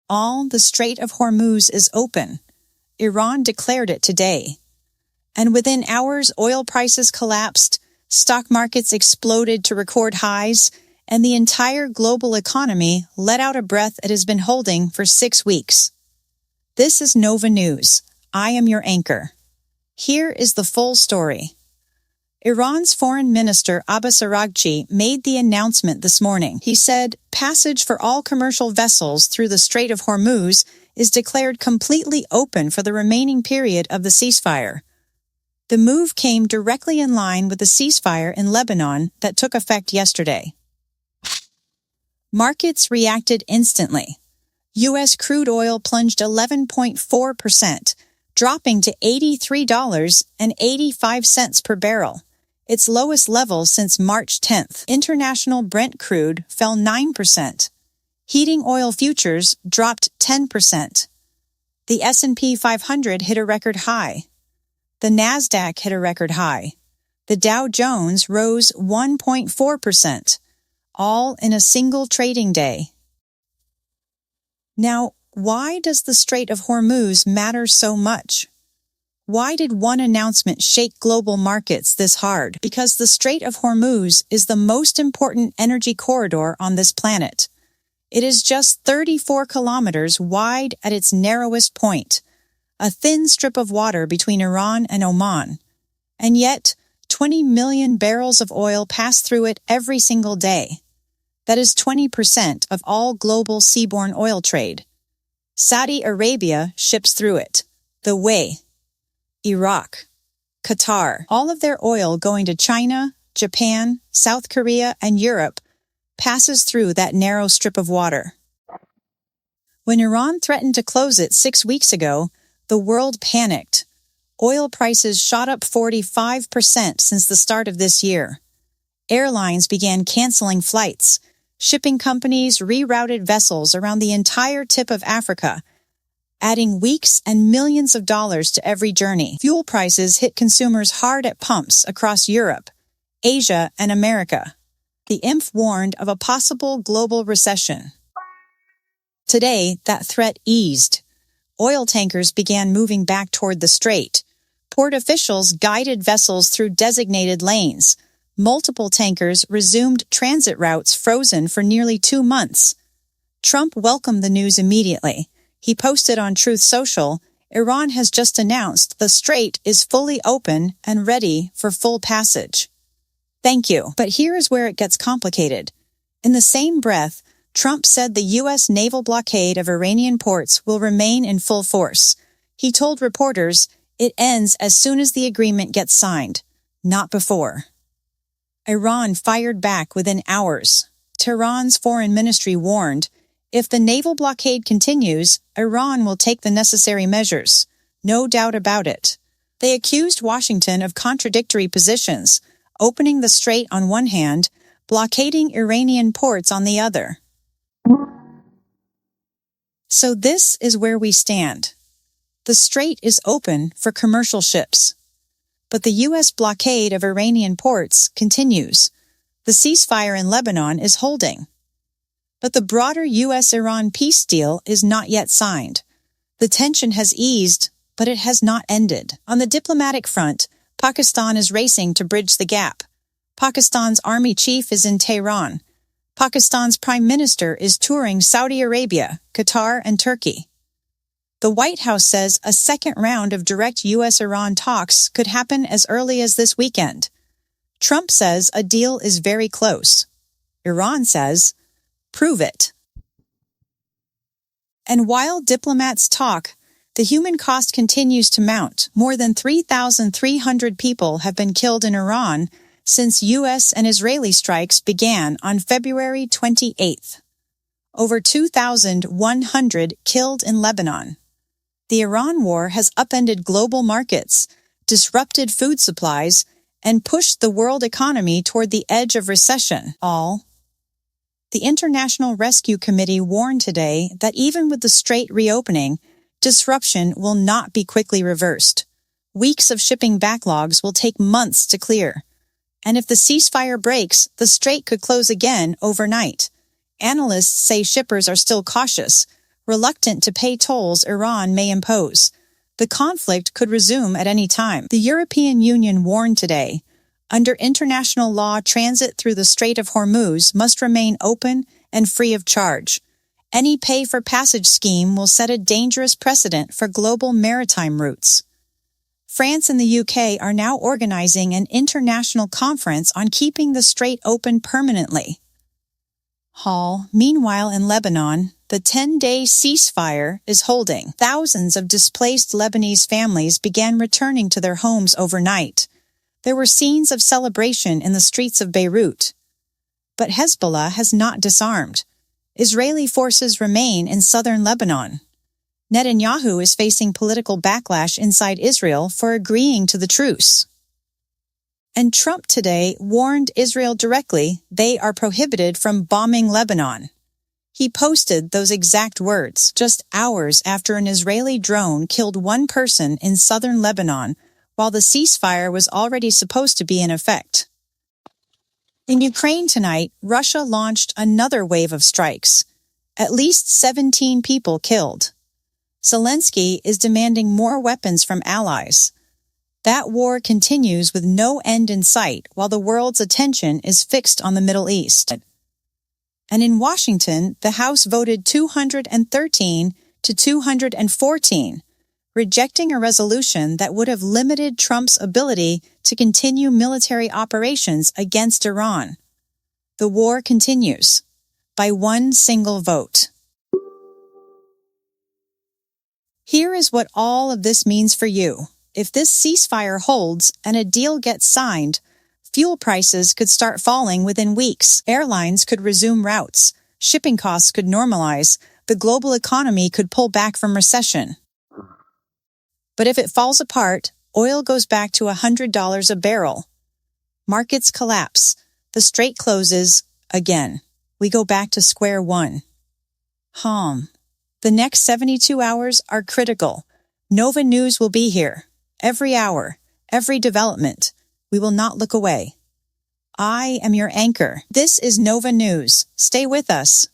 The Strait of Hormuz is open. Iran declared it today. And within hours, oil prices collapsed, stock markets exploded to record highs, and the entire global economy let out a breath it has been holding for 6 weeks. This is Nova News. I am your anchor. Here is the full story. Iran's Foreign Minister Abbas Araghchi made the announcement this morning. He said, passage for all commercial vessels through the Strait of Hormuz is declared completely open for the remaining period of the ceasefire. The move came directly in line with the ceasefire in Lebanon that took effect yesterday. Markets reacted instantly. U.S. crude oil plunged 11.4%, dropping to $83.85 per barrel, its lowest level since March 10th. International Brent crude fell 9%. Heating oil futures dropped 10%. The S&P 500 hit a record high. The Nasdaq hit a record high. The Dow Jones rose 1.4%, all in a single trading day. Now, why does the Strait of Hormuz matter so much? Why did one announcement shake global markets this hard? Because the Strait of Hormuz is the most important energy corridor on this planet. It is just 34 kilometers wide at its narrowest point, a thin strip of water between Iran and Oman. And yet, 20 million barrels of oil pass through it every single day. That is 20% of all global seaborne oil trade. Saudi Arabia ships through it. The way. Iraq, Qatar, all of their oil going to China, Japan, South Korea, and Europe passes through that narrow strip of water. When Iran threatened to close it 6 weeks ago, the world panicked. Oil prices shot up 45% since the start of this year. Airlines began canceling flights. Shipping companies rerouted vessels around the entire tip of Africa, adding weeks and millions of dollars to every journey. Fuel prices hit consumers hard at pumps across Europe, Asia, and America. The IMF warned of a possible global recession. Today, that threat eased. Oil tankers began moving back toward the strait. Port officials guided vessels through designated lanes. Multiple tankers resumed transit routes frozen for nearly 2 months. Trump welcomed the news immediately. He posted on Truth Social, Iran has just announced the strait is fully open and ready for full passage. Thank you. But here is where it gets complicated. In the same breath, Trump said the U.S. naval blockade of Iranian ports will remain in full force. He told reporters it ends as soon as the agreement gets signed, not before. Iran fired back within hours. Tehran's foreign ministry warned, if the naval blockade continues, Iran will take the necessary measures. No doubt about it. They accused Washington of contradictory positions, opening the strait on one hand, blockading Iranian ports on the other. So this is where we stand. The strait is open for commercial ships. But the U.S. blockade of Iranian ports continues. The ceasefire in Lebanon is holding. But the broader U.S.-Iran peace deal is not yet signed. The tension has eased, but it has not ended. On the diplomatic front, Pakistan is racing to bridge the gap. Pakistan's army chief is in Tehran. Pakistan's prime minister is touring Saudi Arabia, Qatar, and Turkey. The White House says a second round of direct U.S.-Iran talks could happen as early as this weekend. Trump says a deal is very close. Iran says, prove it. And while diplomats talk, the human cost continues to mount. More than 3,300 people have been killed in Iran since U.S. and Israeli strikes began on February 28th. Over 2,100 killed in Lebanon. The Iran war has upended global markets, disrupted food supplies, and pushed the world economy toward the edge of recession. The International Rescue Committee warned today that even with the strait reopening, disruption will not be quickly reversed. Weeks of shipping backlogs will take months to clear. And if the ceasefire breaks, the strait could close again overnight. Analysts say shippers are still cautious, reluctant to pay tolls Iran may impose. The conflict could resume at any time. The European Union warned today, under international law, transit through the Strait of Hormuz must remain open and free of charge. Any pay-for-passage scheme will set a dangerous precedent for global maritime routes. France and the UK are now organizing an international conference on keeping the strait open permanently. Meanwhile, in Lebanon, the 10-day ceasefire is holding. Thousands of displaced Lebanese families began returning to their homes overnight. There were scenes of celebration in the streets of Beirut. But Hezbollah has not disarmed. Israeli forces remain in southern Lebanon. Netanyahu is facing political backlash inside Israel for agreeing to the truce. And Trump today warned Israel directly they are prohibited from bombing Lebanon. He posted those exact words just hours after an Israeli drone killed one person in southern Lebanon, while the ceasefire was already supposed to be in effect. In Ukraine tonight, Russia launched another wave of strikes. At least 17 people killed. Zelensky is demanding more weapons from allies. That war continues with no end in sight while the world's attention is fixed on the Middle East. And in Washington, the House voted 213 to 214, rejecting a resolution that would have limited Trump's ability to continue military operations against Iran. The war continues, by one single vote. Here is what all of this means for you. If this ceasefire holds and a deal gets signed, fuel prices could start falling within weeks. Airlines could resume routes. Shipping costs could normalize. The global economy could pull back from recession. But if it falls apart, oil goes back to $100 a barrel. Markets collapse. The strait closes again. We go back to square one. The next 72 hours are critical. Nova News will be here. Every hour, every development. We will not look away. I am your anchor. This is Nova News. Stay with us.